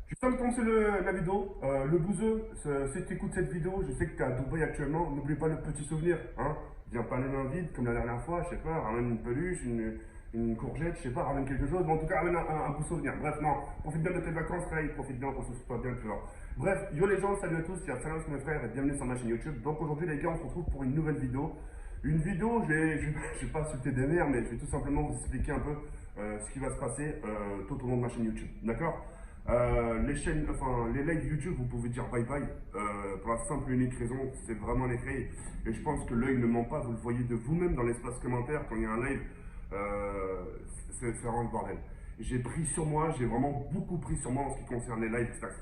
Je viens de commencer la vidéo. Le bouseux, si tu écoutes cette vidéo, je sais que tu es à Dubaï actuellement. N'oublie pas le petit souvenir. Hein. Viens pas les mains vides comme la dernière fois. Je sais pas, ramène une peluche, une courgette, je sais pas, ramène quelque chose. Mais en tout cas, ramène un beau souvenir. Bref, non, profite bien de tes vacances, Ray. Profite bien, qu'on se soit bien, tu vois. Bref, yo les gens, salut à tous. C'est Salam, mes frères, et bienvenue sur ma chaîne YouTube. Donc aujourd'hui, les gars, on se retrouve pour une nouvelle vidéo. Une vidéo, je vais pas insulter des mères, mais je vais tout simplement vous expliquer un peu ce qui va se passer tout au long de ma chaîne YouTube. D'accord. Les chaînes, enfin les lives YouTube, vous pouvez dire bye bye pour la simple et unique raison, c'est vraiment l'effet. Et je pense que l'œil ne ment pas, vous le voyez de vous-même dans l'espace commentaire quand il y a un live, c'est vraiment le bordel. J'ai pris sur moi, j'ai vraiment beaucoup pris sur moi en ce qui concerne les lives, etc.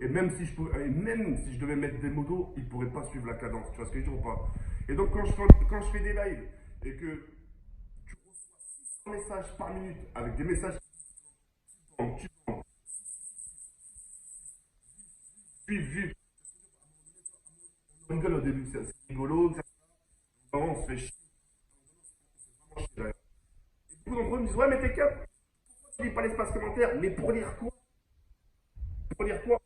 Et même si même si je devais mettre des modos, ils ne pourraient pas suivre la cadence, tu vois ce que je veux dire ou pas. Et donc quand je fais des lives et que tu reçois 600 messages par minute avec des messages tu juif, on rigole au début, c'est rigolo, on se fait chier. Et beaucoup d'entre eux me disent ouais mais t'es cap, tu lis pas l'espace commentaire, mais pour lire quoi? Pour lire quoi?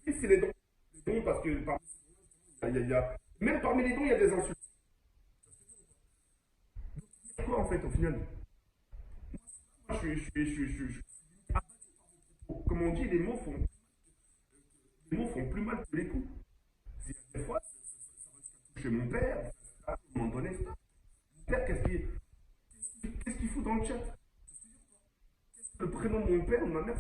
C'est les dons. Les dons parce que même parmi les dons, il y a des insultes. Quoi en fait au final? Moi, comme on dit, les mots font plus mal que les coups. Des fois, chez mon père, à un moment donné, mon père, qu'est-ce qu'il fout dans le chat? Le prénom de mon père, de ma mère,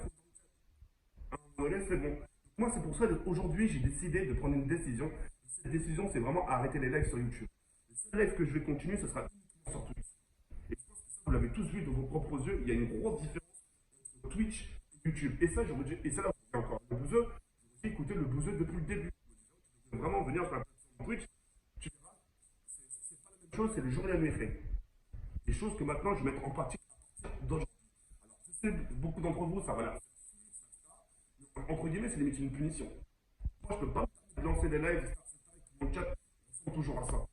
à un moment donné, c'est bon. Moi, c'est pour ça qu'aujourd'hui, j'ai décidé de prendre une décision. Cette décision, c'est vraiment arrêter les lives sur YouTube. Le seul live que je vais continuer, ce sera sur Twitch. Et je pense que ça, vous l'avez tous vu de vos propres yeux, il y a une grosse différence entre Twitch et YouTube. Et ça, j'aurais dit, et ça là, vous voyez encore le bouseux, j'ai écouté le bouseux depuis le début. Tu veux vraiment venir sur la plateforme Twitch, tu verras, c'est pas la même chose, c'est le jour et la nuit fait. Des choses que maintenant, je vais mettre en pratique d'aujourd'hui. Alors, je sais, beaucoup d'entre vous, ça va là. Entre guillemets, c'est limite une punition. Moi, je peux pas lancer des lives, mon chat, ils font toujours à ça.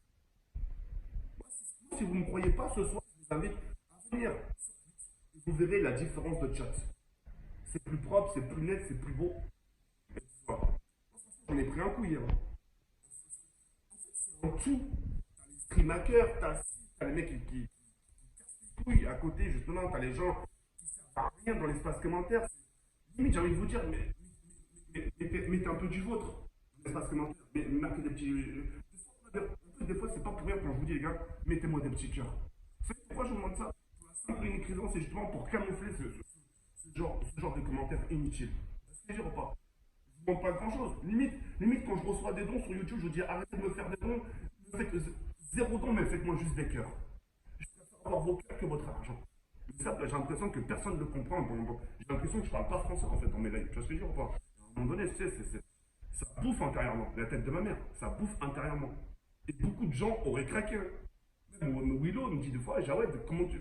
Si vous ne me croyez pas, ce soir, je vous invite à venir. Vous verrez la différence de chat. C'est plus propre, c'est plus net, c'est plus beau. J'en ai pris un coup hier. En tout, t'as les streamhackers, t'as les mecs qui couillent à côté, justement, t'as les gens qui servent à rien dans l'espace commentaire. Limite, j'ai envie de vous dire, mettez un peu du vôtre dans l'espace commentaire. Marquez des petits. Des fois, c'est pas pour rien quand je vous dis, les gars, mettez-moi des petits cœurs. Vous savez pourquoi je vous demande ça? Pour la simple et unique raison, c'est justement pour camoufler ce genre de commentaires inutiles. C'est dire ou pas? Je ne demande pas grand chose. Limite, quand je reçois des dons sur YouTube, je dis arrêtez de me faire des dons. Ne faites zéro don, mais faites-moi juste des cœurs. Je préfère avoir vos cœurs que votre argent. Mais ça, j'ai l'impression que personne ne le comprend. J'ai l'impression que je parle pas français en fait dans mes lives. Tu vois ce que je veux dire ou pas? À un moment donné, ça bouffe intérieurement. La tête de ma mère, ça bouffe intérieurement. Et beaucoup de gens auraient craqué. Même Willow me dit des fois, Jawed, comment tu.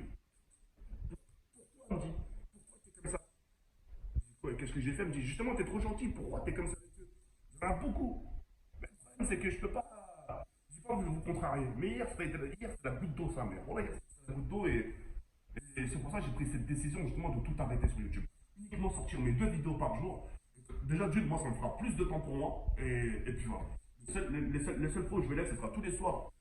Pourquoi on dit? Pourquoi t'es comme ça? Qu'est-ce que j'ai fait? Elle me dit justement, t'es trop gentil, pourquoi t'es comme ça avec eux? Il y en a beaucoup. Mais le problème, c'est que je peux pas. J'ai pas voulu vous contrarier. Mais hier, c'est la goutte d'eau, ça, mais voilà, hier, c'est la goutte d'eau et c'est pour ça que j'ai pris cette décision justement de tout arrêter sur YouTube. Uniquement sortir mes 2 vidéos par jour. Déjà, d'une, moi, ça me fera plus de temps pour moi. Et puis voilà. Les seules fois où je vais live, ce sera tous les soirs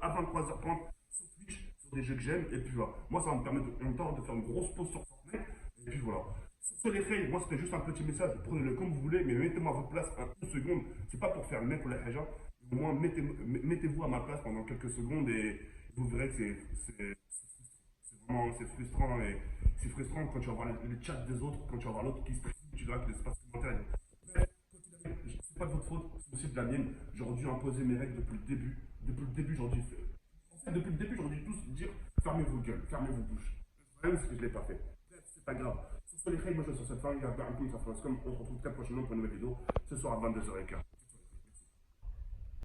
à 23h30 sur Twitch, sur des jeux que j'aime. Et puis voilà. Moi, ça va me permettre en même temps de faire une grosse pause sur Fortnite. Et puis voilà. Sur les faits, moi, c'était juste un petit message. Prenez-le comme vous voulez, mais mettez-moi à votre place en une seconde. C'est pas pour faire le mec ou la haja. Au moins, mettez-vous à ma place pendant quelques secondes et vous verrez que c'est frustrant et c'est frustrant quand tu vas voir les chats des autres, quand tu vas voir l'autre qui stream, tu dois que l'espace commentaire. Bref, c'est pas de votre faute, c'est aussi de la mienne. J'aurais dû imposer mes règles depuis le début. Depuis le début, j'aurais dû. En fait, depuis le début, j'aurais dû tous dire fermez vos gueules, fermez vos bouches. Le problème, c'est que je l'ai pas fait. Bref, c'est pas grave. Sur les règles, moi je suis sur cette fin, il y a un peu, ça fait comme on se retrouve très prochainement pour une nouvelle vidéo ce soir à 22h15.